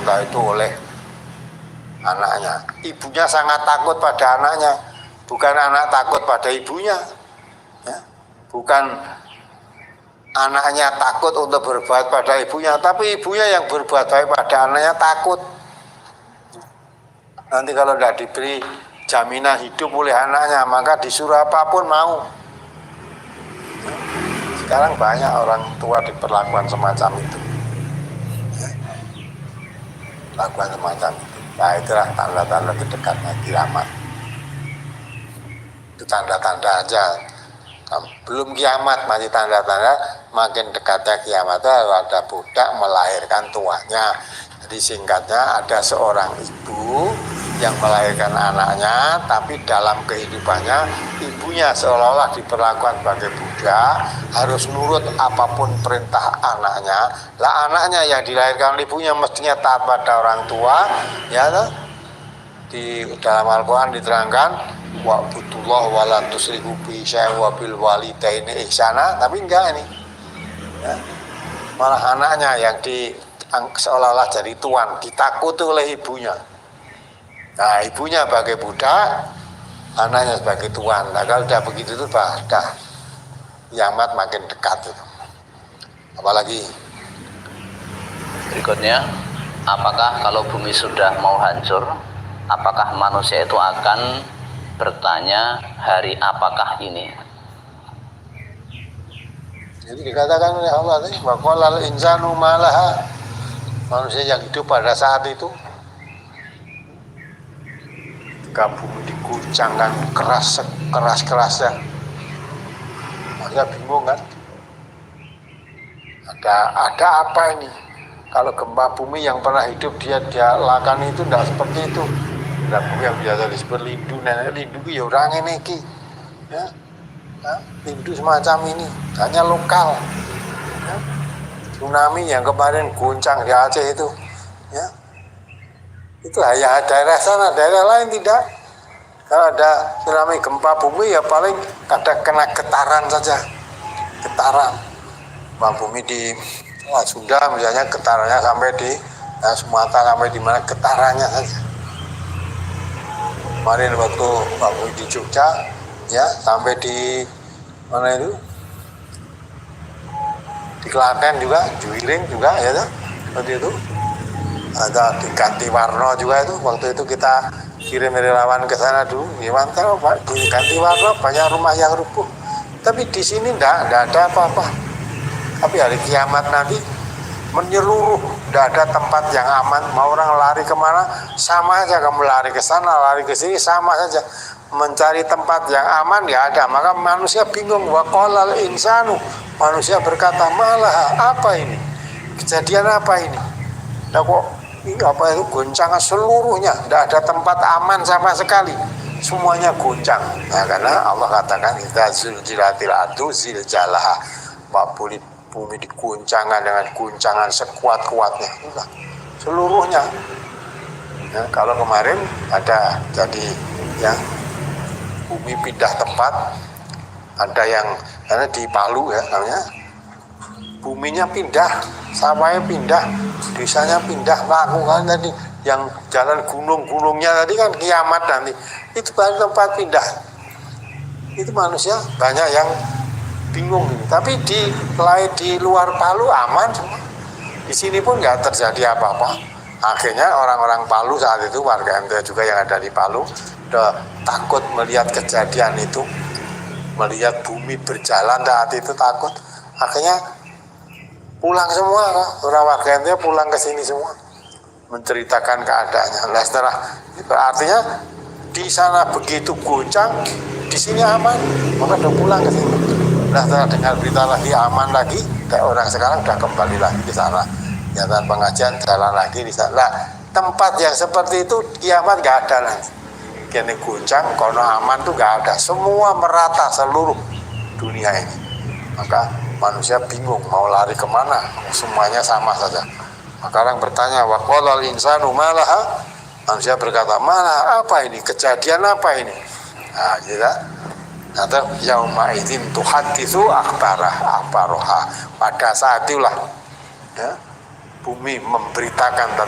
diperintah itu oleh anaknya. Ibunya sangat takut pada anaknya, bukan anak takut pada ibunya, ya. Bukan anaknya takut untuk berbuat pada ibunya, tapi ibunya yang berbuat baik pada anaknya takut. Nanti kalau tidak diberi jaminan hidup oleh anaknya, maka disuruh apapun mau. Sekarang banyak orang tua diperlakukan semacam itu, lakukan semacam itu. Nah, itulah tanda-tanda terdekatnya kiamat. Itu tanda-tanda aja. Belum kiamat, masih tanda-tanda makin dekatnya kiamat itu ada budak melahirkan tuanya. Jadi singkatnya ada seorang ibu yang melahirkan anaknya, tapi dalam kehidupannya ibunya seolah-olah diperlakukan sebagai budak, harus nurut apapun perintah anaknya. Lah anaknya yang dilahirkan oleh ibunya mestinya taat pada orang tua, ya toh? Di dalam Al-Quran diterangkan wa'budullah wa la tusyriku bihi syai'an wa bil walidaini ihsana, tapi enggak ini, ya. Malah anaknya yang seolah-olah jadi tuan, ditakuti oleh ibunya. Nah, ibunya sebagai budak, anaknya sebagai tuan. Nah, kalau udah begitu itu dah kiamat makin dekat itu. Apalagi berikutnya, apakah kalau bumi sudah mau hancur, apakah manusia itu akan bertanya hari apakah ini? Jadi dikatakan oleh Allah tadi, wa qalal insanu malaha, manusia yang hidup pada saat itu ketika bumi diguncangkan keras-kerasnya, manusia bingung kan, ada apa ini? Kalau gempa bumi yang pernah hidup dia lakukan itu tidak seperti itu. Nah, bumi yang biasa disebut lindu, nenek lindu ya orang ini ya. Lindu semacam ini hanya lokal, ya. Tsunami yang kemarin guncang di Aceh itu, ya, itu hanya daerah sana, daerah lain tidak. Kalau ada tsunami gempa bumi ya paling ada kena getaran saja, getaran. Gempa bumi di Sunda misalnya getarannya sampai di Sumatera, sampai di mana getarannya saja. Kemarin waktu di Jogja, ya, sampai di mana itu, di Klaten juga, Juwiling juga, ya, seperti itu. Ada di Gantiwarna juga itu, waktu itu kita kirim relawan ke sana dulu. Gimana Pak, di Gantiwarna banyak rumah yang rubuh, tapi di sini enggak ada apa-apa. Tapi hari kiamat nanti menyeluruh, tidak ada tempat yang aman. Mau orang lari kemana sama aja, kamu lari ke sana, lari ke sini sama saja. Mencari tempat yang aman ya ada. Maka manusia bingung. Wa qalal insanu, manusia berkata malah apa ini, kejadian apa ini? Nah, kok apa itu goncangan seluruhnya, tidak ada tempat aman sama sekali, semuanya goncang. Nah, karena Allah katakan idza zulzilatil ardu zilzalaha, bumi diguncangkan dengan guncangan sekuat-kuatnya, seluruhnya. Ya, kalau kemarin ada jadi, ya, bumi pindah tempat, ada yang karena di Palu, ya, namanya buminya pindah, sawahnya pindah, desanya pindah, lakukan tadi yang jalan gunung-gunungnya tadi kan kiamat nanti, itu baru tempat pindah. Itu manusia banyak yang bingung ini. Tapi di luar Palu aman semua. Di sini pun nggak terjadi apa-apa. Akhirnya orang-orang Palu saat itu, warga MTA juga yang ada di Palu, udah takut melihat kejadian itu, melihat bumi berjalan saat itu takut. Akhirnya pulang semua, orang warga MTA pulang ke sini semua, menceritakan keadaannya. Nah, setelah itu artinya di sana begitu goncang, di sini aman, maka udah pulang ke sini. Nah, setelah dengar berita lagi aman lagi, kayak orang sekarang udah kembali lagi ke sana. Kegiatan pengajian jalan lagi di sana. Nah, tempat yang seperti itu kiamat nggak ada lagi. Kini goncang, kono aman tuh nggak ada. Semua merata seluruh dunia ini. Maka manusia bingung mau lari kemana. Semuanya sama saja. Maka orang bertanya, wa qalal insanu malaha. Manusia berkata, mana apa ini? Kejadian apa ini? Nah, gitu. Atau yauma idzin tuhaditsu akhbaraha. Pada saat itulah, ya, bumi memberitakan tentang